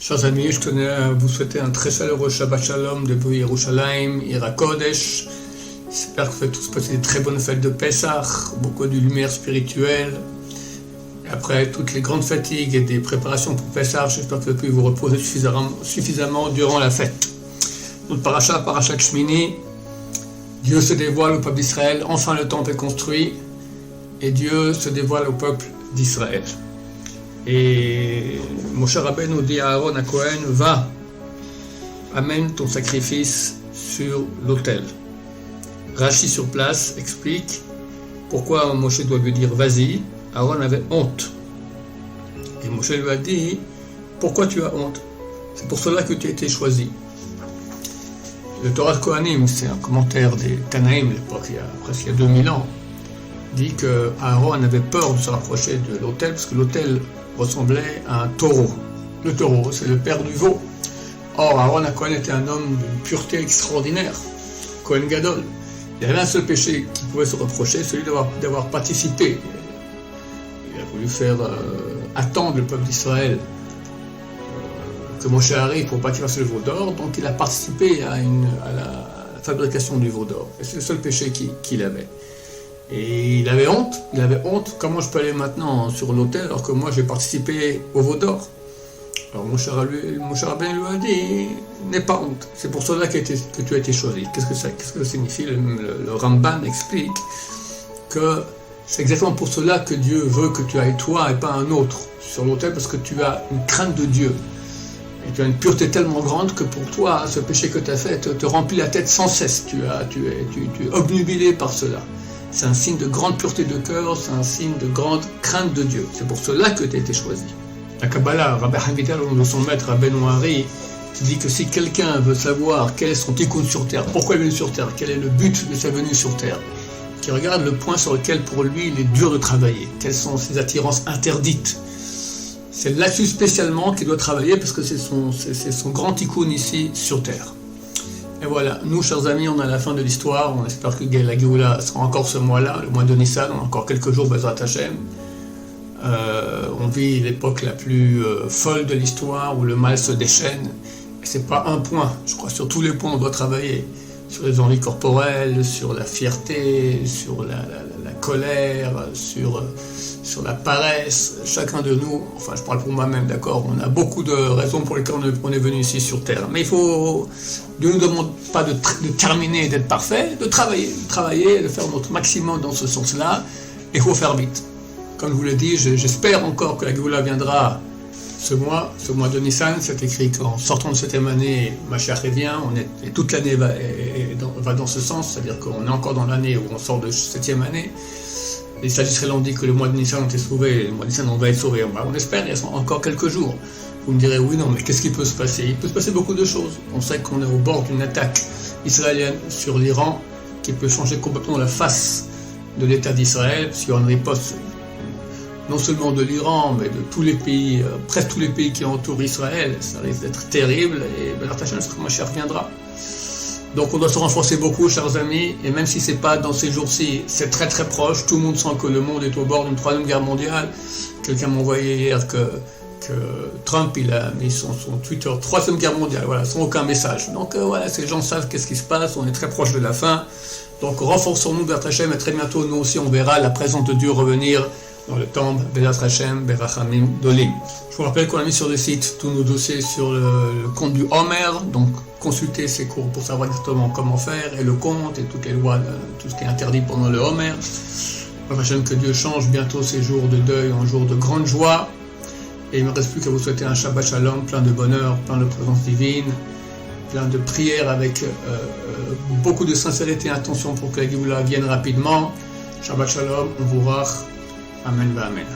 Chers amis, je tenais à vous souhaiter un très chaleureux Shabbat Shalom depuis Yerushalayim, Ira Kodesh. J'espère que vous faites tous passer des très bonnes fêtes de Pessah, beaucoup de lumière spirituelle. Et après toutes les grandes fatigues et des préparations pour Pessah, j'espère que vous pouvez vous reposer suffisamment durant la fête. Notre parashat Shmini, Dieu se dévoile au peuple d'Israël, enfin le temple est construit, et Dieu se dévoile au peuple d'Israël. Et Moshe Rabbeinu dit à Aaron, à Cohen, va, amène ton sacrifice sur l'autel. Rashi sur place explique pourquoi Moshe doit lui dire vas-y. Aaron avait honte. Et Moshe lui a dit, pourquoi tu as honte? C'est pour cela que tu as été choisi. Le Torah de Kohanim, c'est un commentaire des Tanaïm, l'époque, il y a presque 2000 ans, dit que Aaron avait peur de se rapprocher de l'autel parce que l'autel ressemblait à un taureau. Le taureau, c'est le père du veau. Or, Aaron Cohen était un homme d'une pureté extraordinaire, Cohen Gadol. Il y avait un seul péché qui pouvait se reprocher, celui d'avoir participé. Il a voulu faire attendre le peuple d'Israël que Moshe arrive pour pas qu'il fasse le veau d'or, donc il a participé à la fabrication du veau d'or. Et c'est le seul péché qu'il avait. Et il avait honte, comment je peux aller maintenant sur l'autel alors que moi j'ai participé au veau d'or? Alors Moshe Rabbeinu lui a dit, n'aie pas honte, c'est pour cela que tu as été choisi. Qu'est-ce que ça signifie? Le Ramban explique que c'est exactement pour cela que Dieu veut que tu ailles toi et pas un autre sur l'autel, parce que tu as une crainte de Dieu. Et tu as une pureté tellement grande que pour toi, ce péché que tu as fait te remplit la tête sans cesse. Tu es obnubilé par cela. C'est un signe de grande pureté de cœur, c'est un signe de grande crainte de Dieu. C'est pour cela que tu as été choisi. La Kabbalah, Rabbi Havital, au nom de son maître, Rabbeinu Hari, dit que si quelqu'un veut savoir quel est son tikkun sur terre, pourquoi il est venu sur terre, quel est le but de sa venue sur terre, qu'il regarde le point sur lequel pour lui il est dur de travailler, quelles sont ses attirances interdites. C'est là-dessus spécialement qu'il doit travailler parce que c'est son grand tikkun ici sur terre. Et voilà, nous chers amis, on est à la fin de l'histoire, on espère que la Géoula sera encore ce mois-là, le mois de Nissan, on a encore quelques jours, Bezrat Hashem. On vit l'époque la plus folle de l'histoire où le mal se déchaîne. Et c'est pas un point, je crois sur tous les points on doit travailler. Sur les envies corporelles, sur la fierté, sur la colère, sur la paresse. Chacun de nous, enfin je parle pour moi-même, d'accord, on a beaucoup de raisons pour lesquelles on est venu ici sur Terre. Mais Dieu ne nous demande pas de terminer, d'être parfait, de travailler, de faire notre maximum dans ce sens-là. Et il faut faire vite. Comme je vous l'ai dit, j'espère encore que la Géoula viendra ce mois de Nissan. C'est écrit qu'en sortant de 7e année, Mashiach revient, et toute l'année va dans ce sens, c'est-à-dire qu'on est encore dans l'année où on sort de 7e année. Les sages l'ont dit que le mois de Nissan ont été sauvés, le mois de Nissan on va être sauvé. On espère, il reste encore quelques jours. Vous me direz, oui, non, mais qu'est-ce qui peut se passer? Il peut se passer beaucoup de choses. On sait qu'on est au bord d'une attaque israélienne sur l'Iran qui peut changer complètement la face de l'État d'Israël, parce qu'il y aura une riposte non seulement de l'Iran, mais de tous les pays, presque tous les pays qui entourent Israël. Ça risque d'être terrible, et Bezrat Hashem, Mashiach reviendra. Donc on doit se renforcer beaucoup, chers amis, et même si c'est pas dans ces jours-ci, c'est très très proche, tout le monde sent que le monde est au bord d'une 3e guerre mondiale. Quelqu'un m'a envoyé hier que Trump, il a mis son Twitter 3e guerre mondiale, voilà, sans aucun message. Donc voilà, ces gens savent qu'est-ce qui se passe, on est très proche de la fin. Donc renforçons-nous, Bezrat Hashem, et très bientôt, nous aussi, on verra la présence de Dieu revenir dans le temple, Bezrat Hashem, Berachamim Dolim. Je vous rappelle qu'on a mis sur le site tous nos dossiers sur le compte du Homer, donc consultez ces cours pour savoir exactement comment faire, et le compte, et toutes les lois, tout ce qui est interdit pendant le Homer. Bezrat Hashem, que Dieu change bientôt ces jours de deuil en jours de grande joie, et il ne me reste plus qu'à vous souhaiter un Shabbat Shalom, plein de bonheur, plein de présence divine, plein de prières avec beaucoup de sincérité et intention pour que la Géoula vienne rapidement. Shabbat Shalom, Mvurach. Amen, amen.